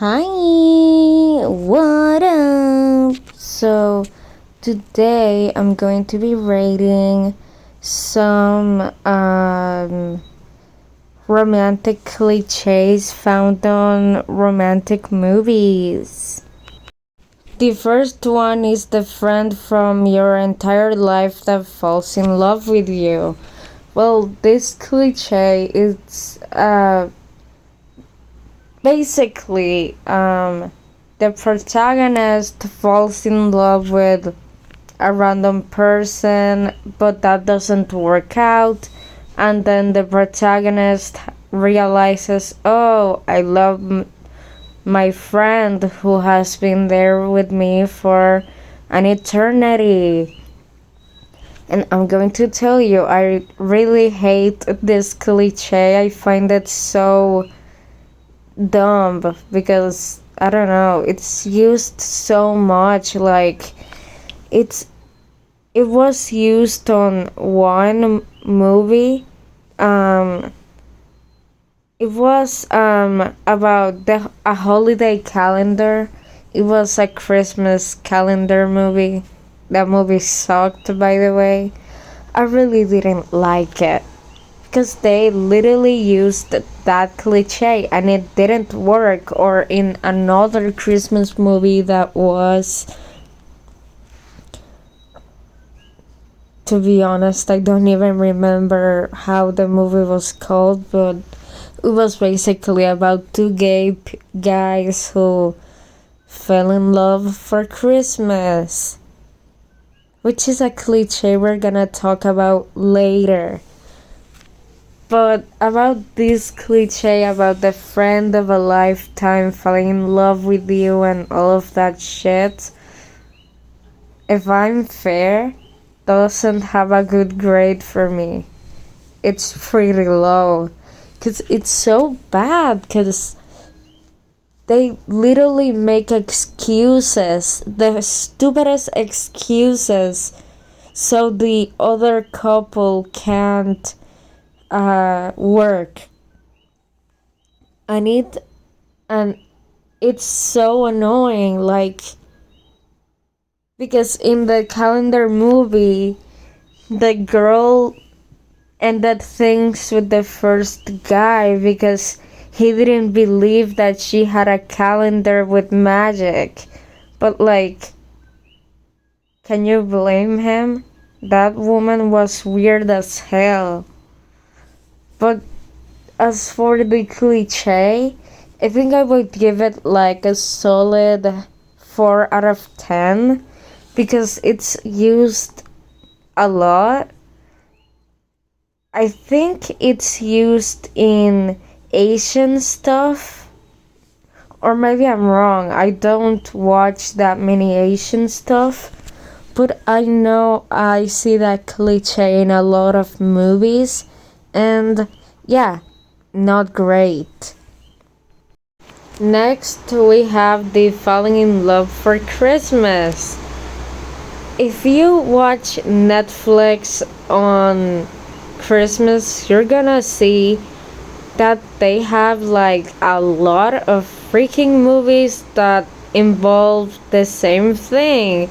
Hi, what up? So, today I'm going to be rating some romantic cliches found on romantic movies. The first one is the friend from your entire life that falls in love with you. Well, this cliche is basically, the protagonist falls in love with a random person, but that doesn't work out. And then the protagonist realizes, oh, I love my friend who has been there with me for an eternity. And I'm going to tell you, I really hate this cliche. I find it so dumb because I don't know, it's used so much. Like it's it was used on one movie. um it was about a holiday calendar. It was a Christmas calendar movie. That movie sucked, by the way. I really didn't like it because they literally used that cliche and it didn't work. Or in another Christmas movie that was, to be honest, I don't even remember how the movie was called, but it was basically about two gay guys who fell in love for Christmas, which is a cliche we're gonna talk about later. But about this cliche about the friend of a lifetime falling in love with you and all of that shit, if I'm fair, doesn't have a good grade for me. It's pretty low. Because it's so bad. Because they literally make excuses, the stupidest excuses, so the other couple can't work. And and it's so annoying. Like, because in the calendar movie, the girl ended things with the first guy because he didn't believe that she had a calendar with magic. But like, can you blame him? That woman was weird as hell. But as for the cliche, I think I would give it like a solid 4 out of 10 because it's used a lot. I think it's used in Asian stuff. Or maybe I'm wrong. I don't watch that many Asian stuff. But I know I see that cliche in a lot of movies. And yeah, not great. Next, we have the falling in love for Christmas. If you watch Netflix on Christmas, you're gonna see that they have like a lot of freaking movies that involve the same thing,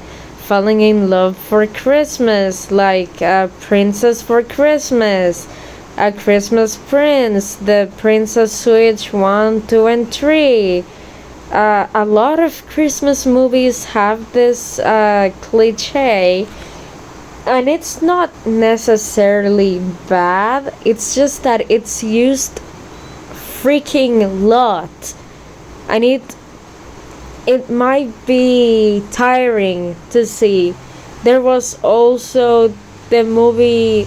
falling in love for Christmas, like Princess for Christmas, A Christmas Prince, The Princess Switch 1, 2, and 3. A lot of Christmas movies have this cliche, and it's not necessarily bad, it's just that it's used freaking lot, and it might be tiring to see. There was also the movie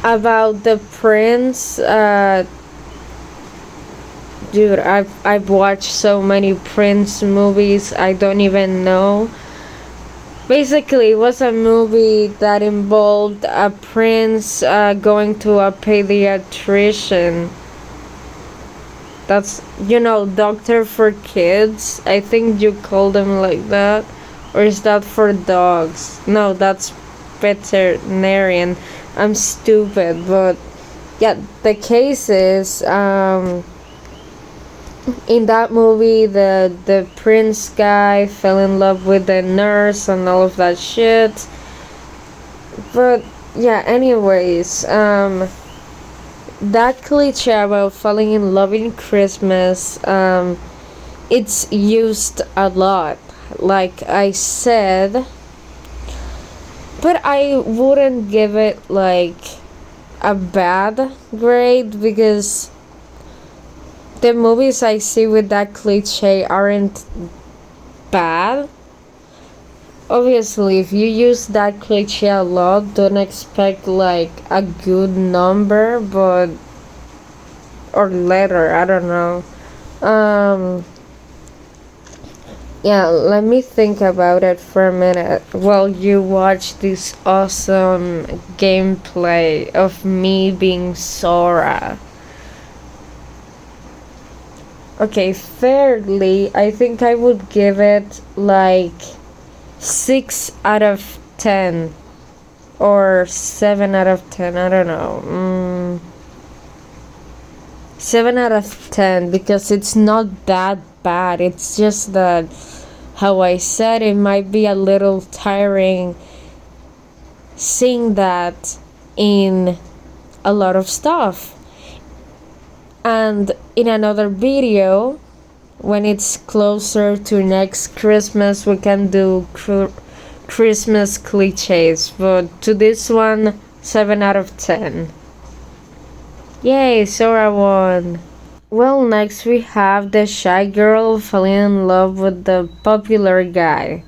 about the prince. Dude, I've watched so many Prince movies, I don't even know. Basically, it was a movie that involved a prince going to a pediatrician. That's, doctor for kids. I think you call them like that. Or is that for dogs? No, that's veterinarian. I'm stupid, but yeah, the case is, In that movie, the prince guy fell in love with the nurse and all of that shit. But yeah, anyways, that cliche about falling in love in Christmas, it's used a lot, like I said, but I wouldn't give it like a bad grade because the movies I see with that cliche aren't bad. Obviously, if you use that cliche a lot, don't expect like a good number, but or letter, I don't know. Um, yeah, let me think about it for a minute while you watch this awesome gameplay of me being Sora. Okay, fairly, I think I would give it like 6 out of 10 or 7 out of 10, I don't know. 7 out of 10 because it's not that bad. It's just that, how I said, it might be a little tiring seeing that in a lot of stuff. And in another video, when it's closer to next Christmas, we can do Christmas clichés. But to this one, 7 out of 10. Yay, Sora won. Well, next we have the shy girl falling in love with the popular guy.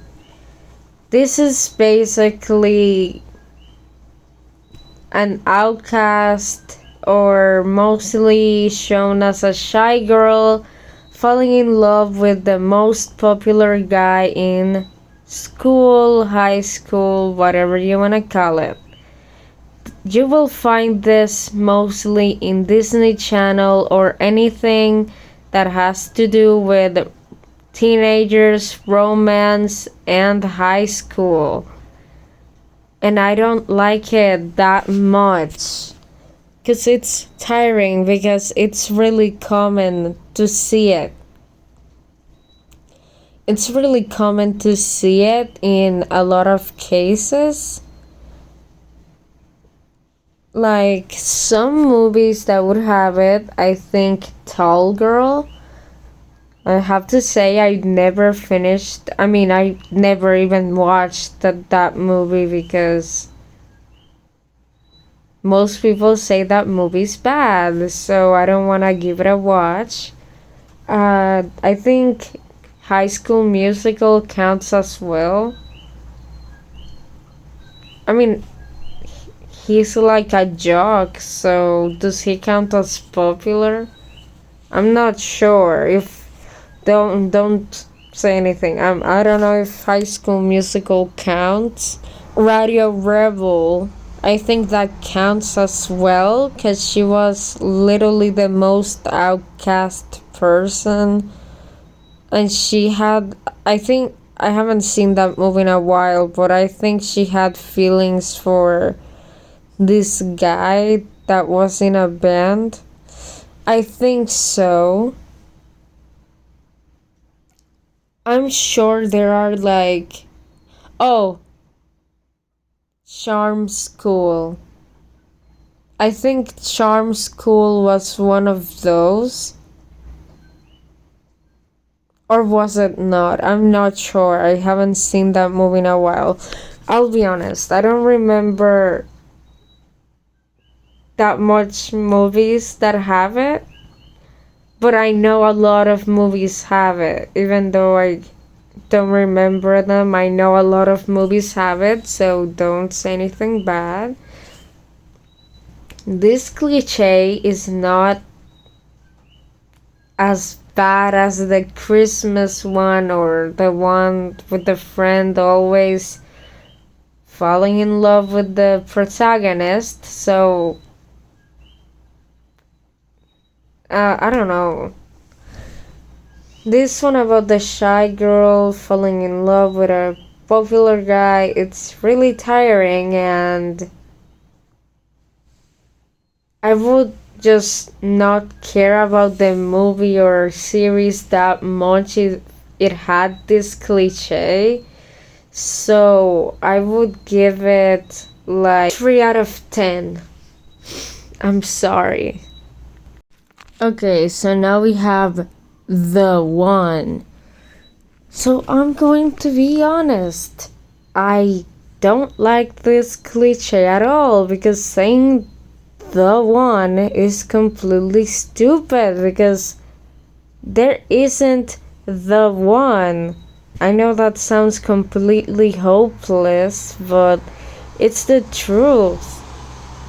This is basically an outcast, or mostly shown as a shy girl falling in love with the most popular guy in school, high school, whatever you want to call it. You will find this mostly in Disney Channel or anything that has to do with teenagers, romance, and high school. And I don't like it that much because it's tiring, because it's really common to see it. It's really common to see it in a lot of cases. Like some movies that would have it, I think Tall Girl. I have to say I never finished, I never even watched that movie because most people say that movie's bad, so I don't want to give it a watch. I think High School Musical counts as well. I mean, he's like a jock, so does he count as popular? I'm not sure. If don't say anything. I don't know if High School Musical counts. Radio Rebel, I think that counts as well, because she was literally the most outcast person, and she had, I think, I haven't seen that movie in a while, but I think she had feelings for this guy that was in a band. I think so. I'm sure there are like, oh, Charm School. I think Charm School was one of those. Or was it not? I'm not sure. I haven't seen that movie in a while. I'll be honest, I don't remember that much movies that have it. But I know a lot of movies have it. Even though I don't remember them, I know a lot of movies have it, so don't say anything bad. This cliche is not as bad as the Christmas one, or the one with the friend always falling in love with the protagonist, so I don't know. This one about the shy girl falling in love with a popular guy, it's really tiring, and I would just not care about the movie or series that much. It had this cliche. So I would give it like 3 out of 10. I'm sorry. Okay, so now we have TheOne. So I'm going to be honest. I don't like this cliche at all because saying TheOne is completely stupid because there isn't the one. I know that sounds completely hopeless, but it's the truth.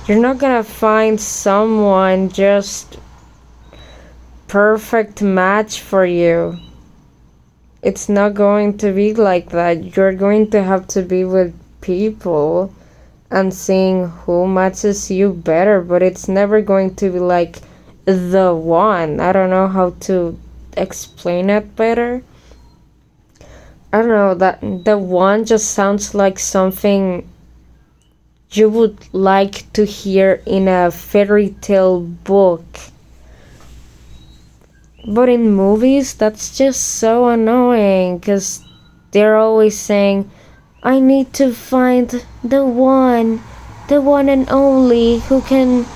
You're not gonna find someone just perfect match for you. It's not going to be like that. You're going to have to be with people and seeing who matches you better, but it's never going to be like the one. I don't know how to explain it better. I don't know, that the one just sounds like something you would like to hear in a fairy tale book. But in movies, that's just so annoying because they're always saying, I need to find the one and only who can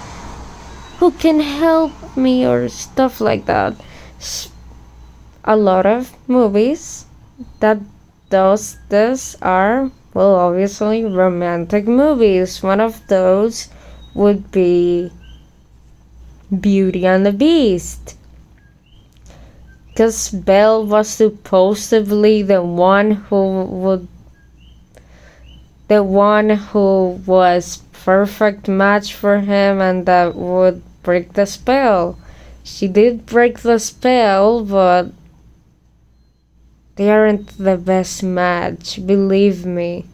help me or stuff like that. A lot of movies that does this are, well, obviously romantic movies. One of those would be Beauty and the Beast, because Belle was supposedly the one who was perfect match for him and that would break the spell. She did break the spell, but they aren't the best match, believe me.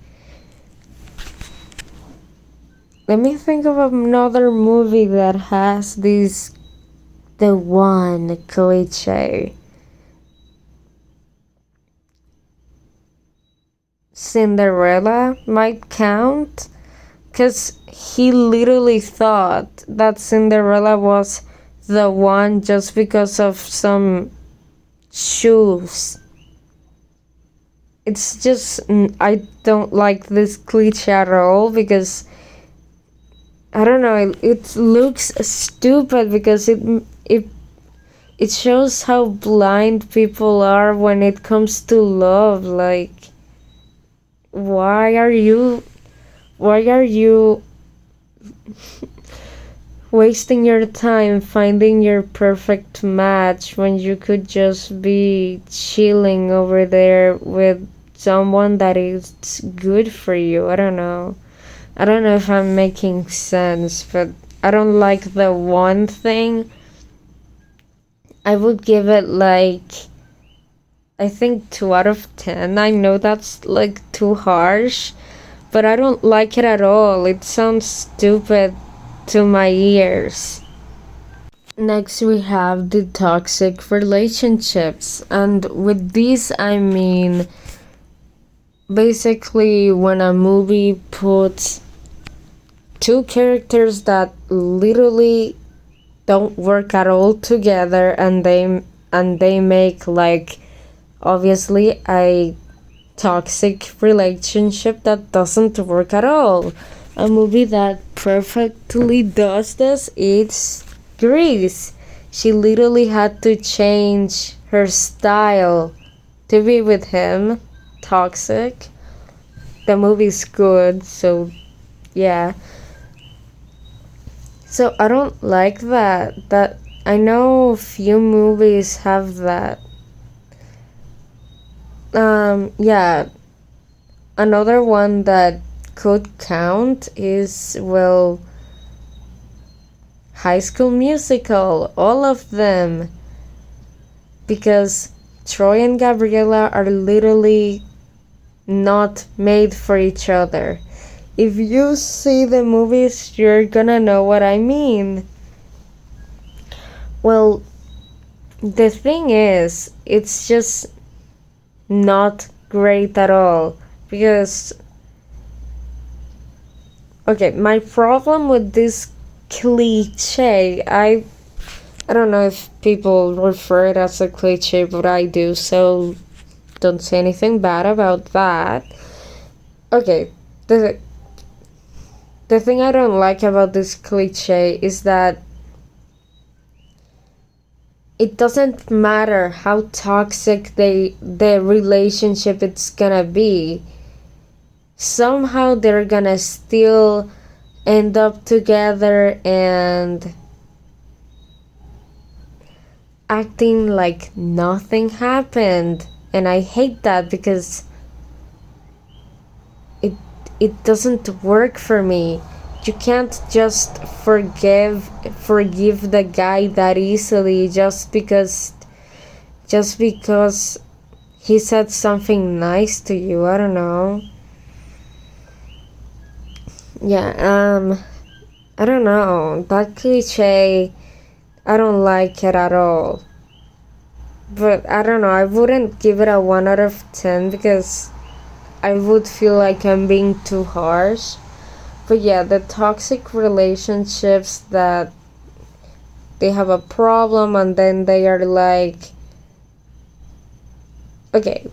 Let me think of another movie that has this the one cliche. Cinderella might count, because he literally thought that Cinderella was the one just because of some shoes. It's just, I don't like this cliche at all because I don't know, it looks stupid because it shows how blind people are when it comes to love. Like, why are you wasting your time finding your perfect match when you could just be chilling over there with someone that is good for you? I don't know. I don't know if I'm making sense, but I don't like the one thing. I would give it like, I think 2 out of 10. I know that's like too harsh, but I don't like it at all. It sounds stupid to my ears. Next, we have the toxic relationships, and with these, I mean basically when a movie puts two characters that literally don't work at all together and they make like obviously a toxic relationship that doesn't work at all. A movie that perfectly does this is Grease. She literally had to change her style to be with him. Toxic. The movie's good, so yeah. So I don't like that I know few movies have that. Yeah, another one that could count is, well, High School Musical, all of them, because Troy and Gabriella are literally not made for each other. If you see the movies, you're gonna know what I mean. Well, the thing is, it's just not great at all because, okay, my problem with this cliche. I don't know if people refer it as a cliche, but I do, so don't say anything bad about that. Okay, the thing I don't like about this cliche is that it doesn't matter how toxic the relationship it's gonna be. Somehow they're gonna still end up together and acting like nothing happened. And I hate that because it it doesn't work for me. You can't just forgive the guy that easily just because he said something nice to you. I don't know. Yeah, I don't know. That cliche, I don't like it at all. But I don't know, I wouldn't give it a 1 out of 10 because I would feel like I'm being too harsh. But yeah, the toxic relationships that they have a problem and then they are like, okay,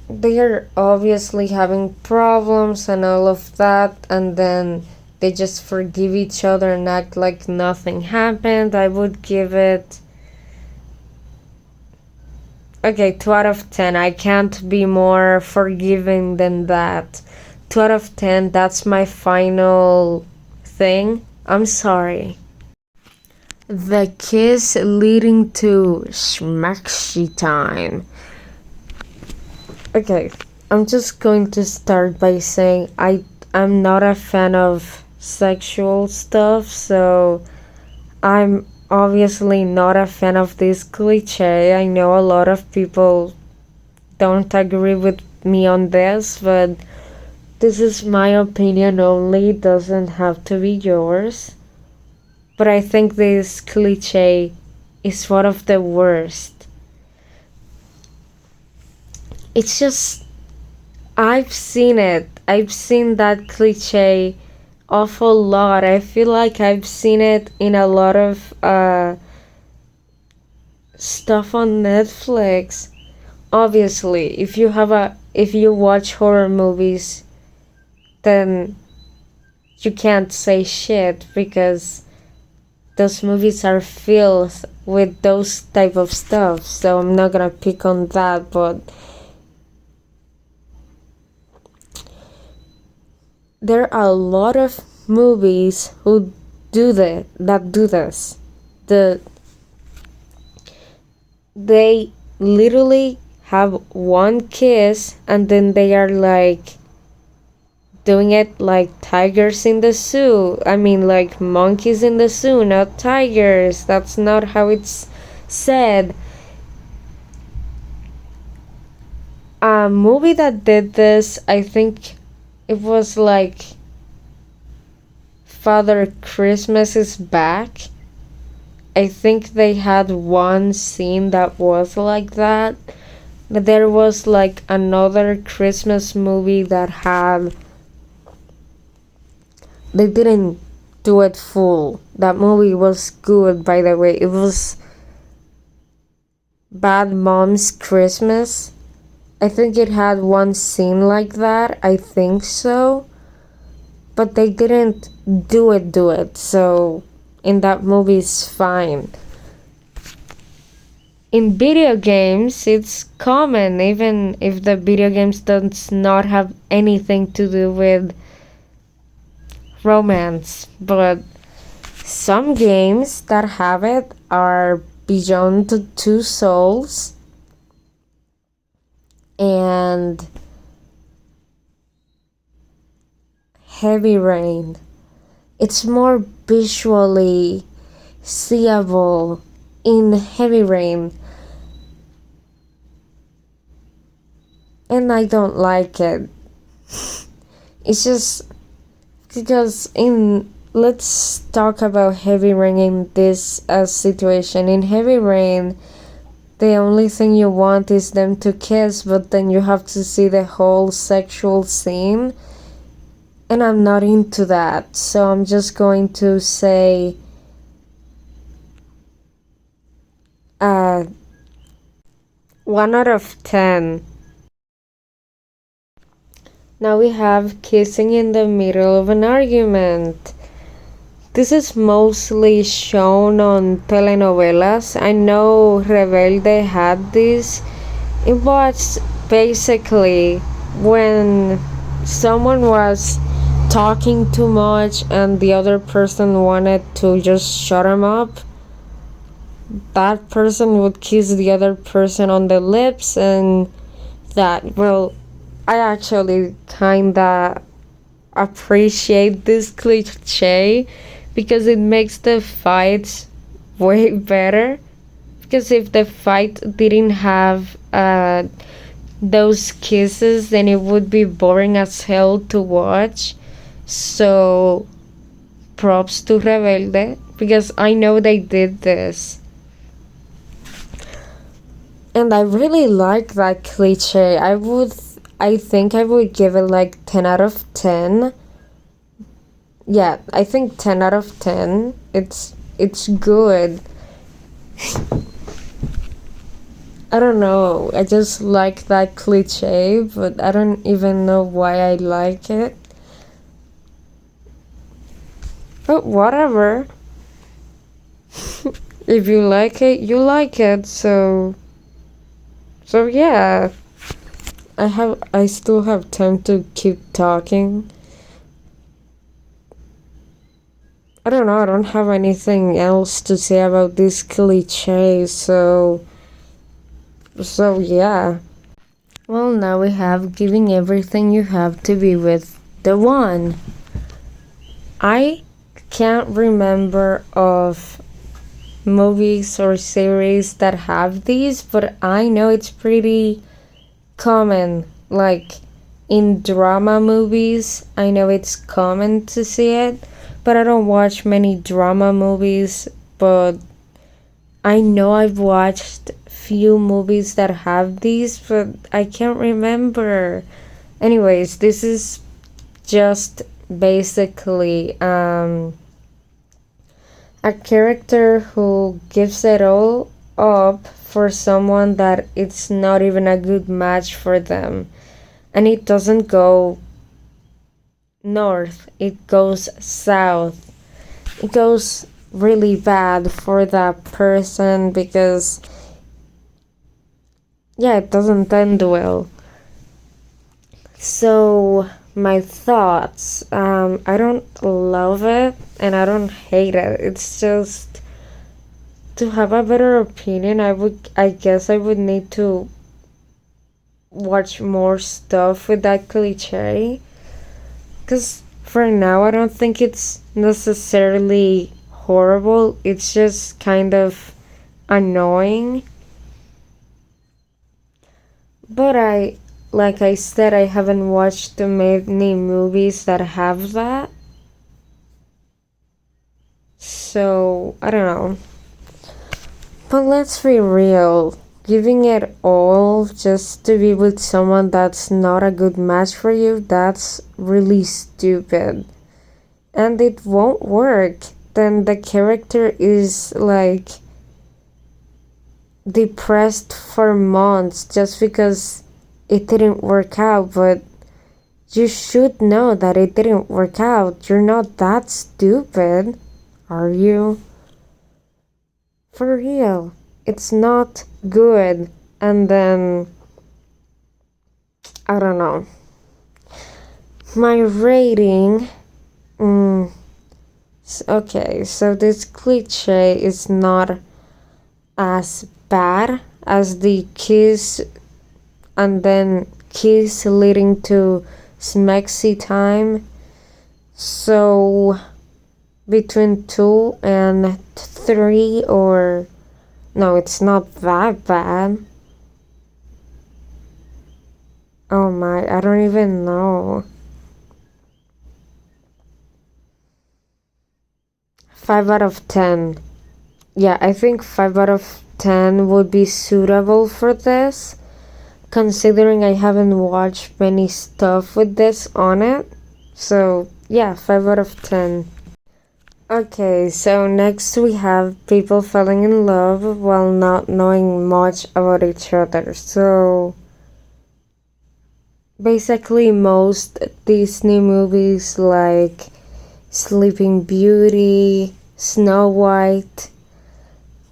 they are obviously having problems and all of that, and then they just forgive each other and act like nothing happened. I would give it, okay, 2 out of 10. I can't be more forgiving than that. 2 out of 10, that's my final thing. I'm sorry. The kiss leading to schmaxy time. Okay, I'm just going to start by saying I'm not a fan of sexual stuff, so I'm obviously not a fan of this cliche. I know a lot of people don't agree with me on this, but this is my opinion only. It doesn't have to be yours. But I think this cliche is one of the worst. It's just, I've seen it. I've seen that cliche awful lot. I feel like I've seen it in a lot of stuff on Netflix. Obviously, if you watch horror movies, then you can't say shit because those movies are filled with those type of stuff. So I'm not gonna pick on that, but there are a lot of movies who do this. They literally have one kiss and then they are like doing it like tigers in the zoo. I mean, like monkeys in the zoo, not tigers. That's not how it's said. A movie that did this, I think it was like Father Christmas is Back. I think they had one scene that was like that. But there was like another Christmas movie that had, they didn't do it full. That movie was good, by the way. It was Bad Mom's Christmas. I think it had one scene like that. I think so. But they didn't do it. So in that movie it's fine. In video games, it's common, even if the video games does not have anything to do with romance. But some games that have it are Beyond Two Souls and Heavy Rain. It's more visually seeable in Heavy Rain, and I don't like it. It's just because let's talk about Heavy Rain in this situation. In Heavy Rain, the only thing you want is them to kiss, but then you have to see the whole sexual scene. and I'm not into that, so I'm just going to say uh 1 out of 10. Now we have kissing in the middle of an argument. This is mostly shown on telenovelas. I know Rebelde had this. It was basically when someone was talking too much and the other person wanted to just shut him up. That person would kiss the other person on the lips, and that, well, I actually kinda appreciate this cliche because it makes the fights way better. Because if the fight didn't have those kisses, then it would be boring as hell to watch. So props to Rebelde, because I know they did this. And I really like that cliche. I think I would give it like 10 out of 10. Yeah, I think 10 out of 10. It's good. I don't know. I just like that cliche, but I don't even know why I like it. But whatever. If you like it, you like it. So yeah. I still have time to keep talking. I don't know, I don't have anything else to say about this cliche, so yeah. Well, now we have giving everything you have to be with the one. I can't remember of movies or series that have these, but I know it's pretty common. Like in drama movies, I know it's common to see it, but I don't watch many drama movies. But I know I've watched few movies that have these, but I can't remember. Anyways, this is just basically a character who gives it all up for someone that it's not even a good match for them. And it doesn't go north, it goes south. It goes really bad for that person because, yeah, it doesn't end well. So, my thoughts, I don't love it and I don't hate it. It's just, to have a better opinion, I guess I would need to watch more stuff with that cliche. Because for now, I don't think it's necessarily horrible. It's just kind of annoying. But like I said, I haven't watched many movies that have that. So, I don't know. But let's be real. Giving it all just to be with someone that's not a good match for you, that's really stupid. And it won't work. Then the character is like depressed for months just because it didn't work out. But you should know that it didn't work out. You're not that stupid, are you? For real. It's not good. And then, I don't know. My rating. Okay, so this cliche is not as bad as the kiss and then kiss leading to smexy time. So between 2 and 3, or no, it's not that bad. Oh my, I don't even know. 5 out of 10. Yeah, I think 5 out of 10 would be suitable for this, considering I haven't watched many stuff with this on it. So, yeah, 5 out of 10. Okay, so next we have people falling in love while not knowing much about each other. So, basically, most Disney movies like Sleeping Beauty, Snow White,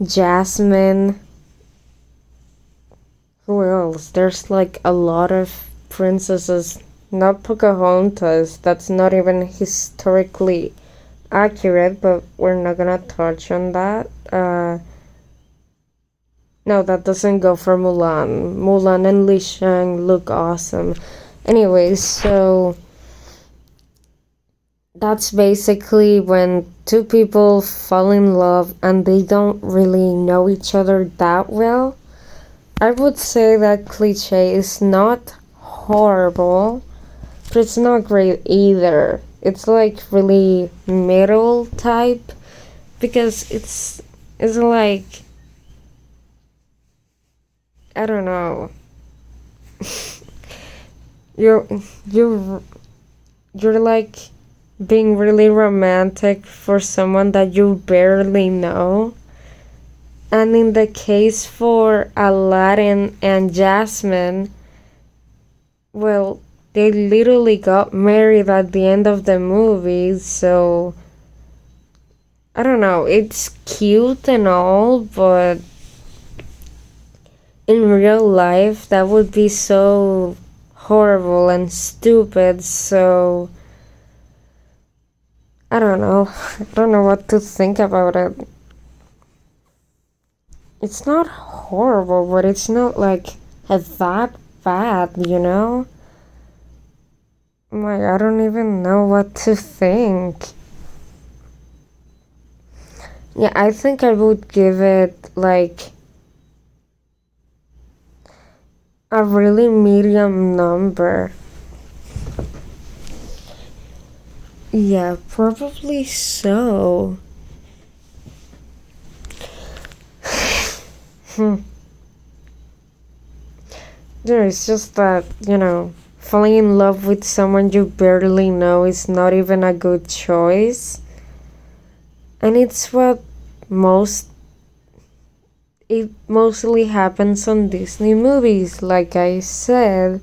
Jasmine. Who else? There's like a lot of princesses. Not Pocahontas, that's not even historically accurate, but we're not gonna touch on that. No, that doesn't go for Mulan. Mulan and Li Shang look awesome. Anyways, so that's basically when two people fall in love and they don't really know each other that well. I would say that cliche is not horrible, but it's not great either. It's like really middle type because it's like I don't know. You're you're you're like being really romantic for someone that you barely know. And in the case for Aladdin and Jasmine, well, they literally got married at the end of the movie, so I don't know, it's cute and all, but in real life that would be so horrible and stupid, so I don't know. I don't know what to think about it. It's not horrible, but it's not like that bad, you know? Like, I don't even know what to think. Yeah, I think I would give it like a really medium number. Yeah, probably so. Yeah, it's just that, falling in love with someone you barely know is not even a good choice. And it's what most it mostly happens on Disney movies, like I said.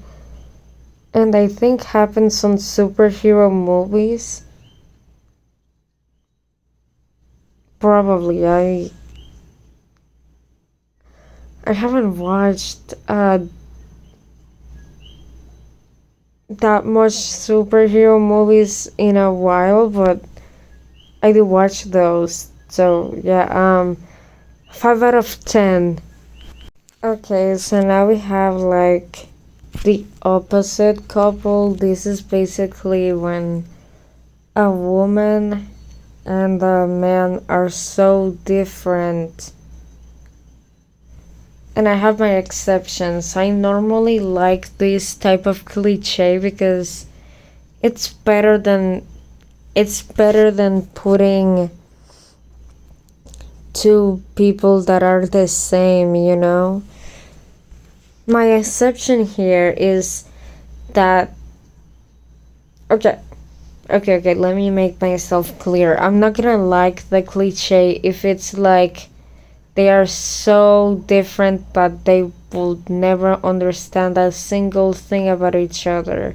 And I think happens on superhero movies. Probably. I haven't watched that much superhero movies in a while, but I do watch those. So yeah, 5 out of 10. Okay, so now we have like the opposite couple. This is basically when a woman and a man are so different. And I have my exceptions. I normally like this type of cliche because it's better than putting two people that are the same, you know? My exception here is that okay, okay, let me make myself clear. I'm not gonna like the cliche if it's like they are so different that they will never understand a single thing about each other.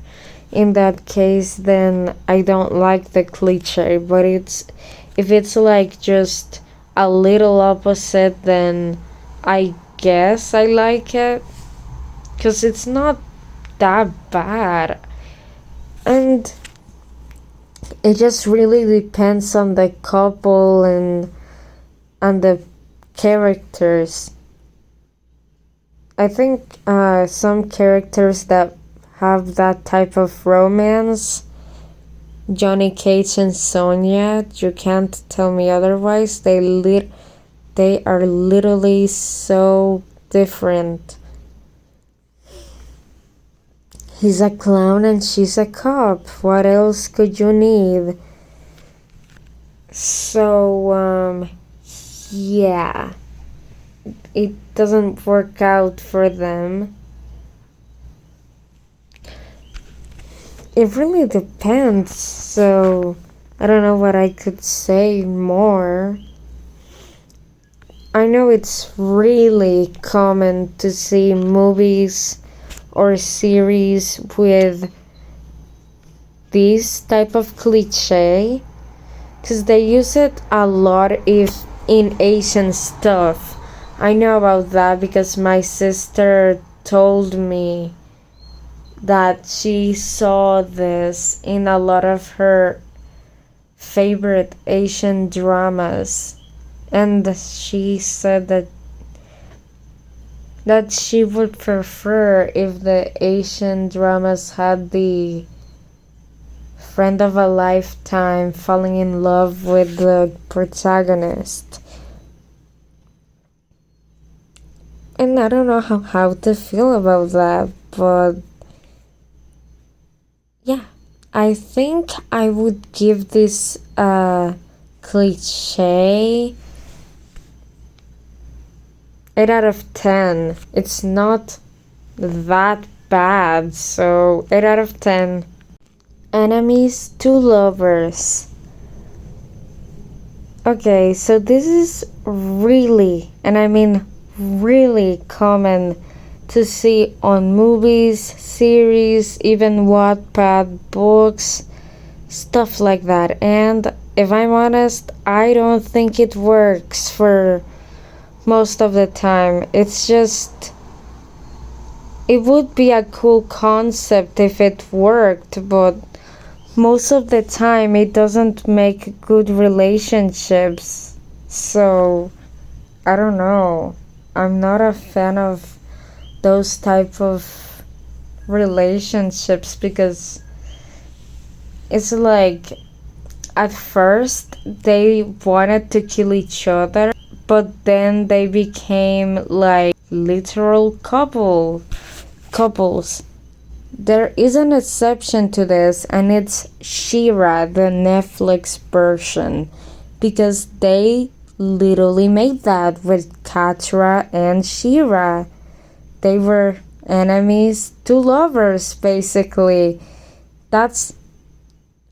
In that case, then I don't like the cliche, but if it's like just a little opposite, then I guess I like it because it's not that bad. And it just really depends on the couple and the characters. I think some characters that have that type of romance, Johnny Cage and Sonia, you can't tell me otherwise. They are literally so different. He's a clown and she's a cop. What else could you need? So, yeah. It doesn't work out for them. It really depends, so I don't know what I could say more. I know it's really common to see movies or series with this type of cliche because they use it a lot if in Asian stuff. I know about that because my sister told me that she saw this in a lot of her favorite Asian dramas, and she said that she would prefer if the Asian dramas had the friend of a lifetime falling in love with the protagonist. And I don't know how to feel about that, but yeah, I think I would give this cliche 8 out of 10. It's not that bad, so 8 out of 10. Enemies to lovers. Okay, so this is really, and I mean really common to see on movies, series, even Wattpad books, stuff like that. And if I'm honest, I don't think it works for most of the time. It's just, it would be a cool concept if it worked, but most of the time it doesn't make good relationships. So I don't know. I'm not a fan of those type of relationships because it's like at first they wanted to kill each other, but then they became like literal couples. There is an exception to this, and it's She-Ra, the Netflix version, because they literally made that with Katra and She-Ra. They were enemies to lovers, basically. That's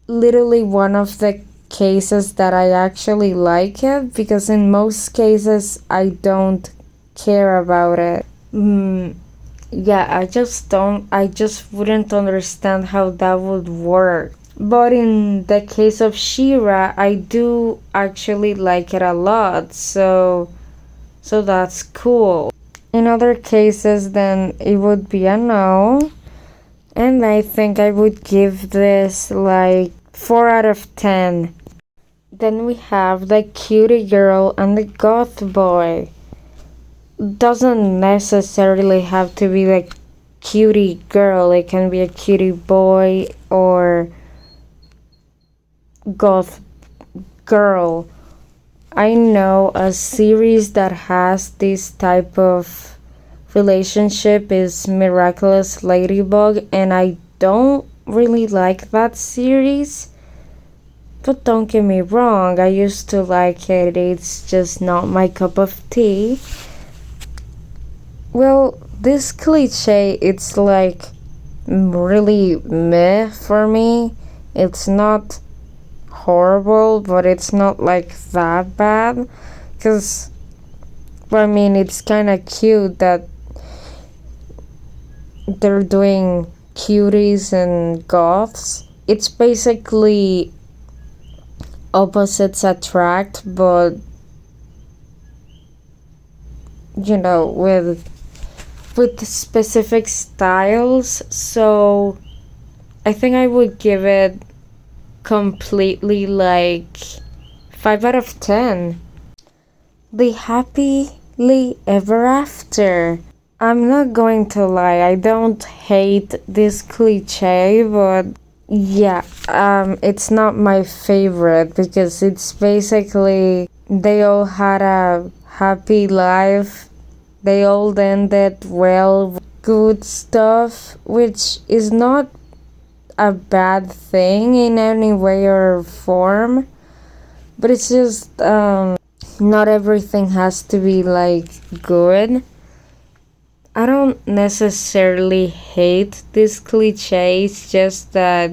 literally one of the cases that I actually like it, because in most cases I don't care about it. Yeah, I just wouldn't understand how that would work. But in the case of She-Ra, I do actually like it a lot, so that's cool. In other cases, then it would be a no, and I think I would give this like 4 out of 10. Then we have the cutie girl and the goth boy. Doesn't necessarily have to be like cutie girl, it can be a cutie boy or goth girl. I know a series that has this type of relationship is Miraculous Ladybug, and I don't really like that series, but don't get me wrong, I used to like it. It's just not my cup of tea. Well, this cliche, it's like really meh for me. It's not horrible, but it's not like that bad. Because, I mean, it's kind of cute that they're doing cuties and goths. It's basically opposites attract, but you know, with specific styles. So I think I would give it completely like 5 out of 10. The happily ever after. I'm not going to lie, I don't hate this cliche, but yeah, it's not my favorite because it's basically they all had a happy life. They all ended well, good stuff, which is not a bad thing in any way or form, but it's just not everything has to be like good. I don't necessarily hate these cliches, just that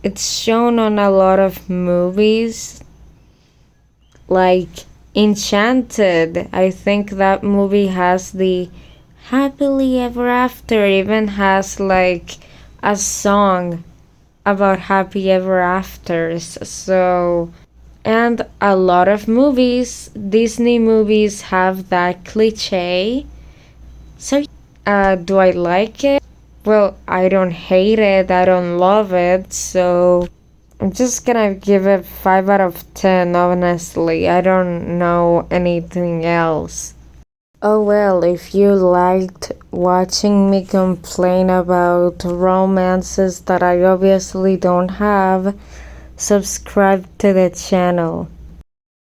it's shown on a lot of movies, like Enchanted. I think that movie has the happily ever after, even has like a song about happy ever afters. So, and a lot of movies, Disney movies, have that cliche. So, do I like it? Well, I don't hate it, I don't love it, so I'm just gonna give it 5 out of 10, honestly. I don't know anything else. Oh well, if you liked watching me complain about romances that I obviously don't have, subscribe to the channel.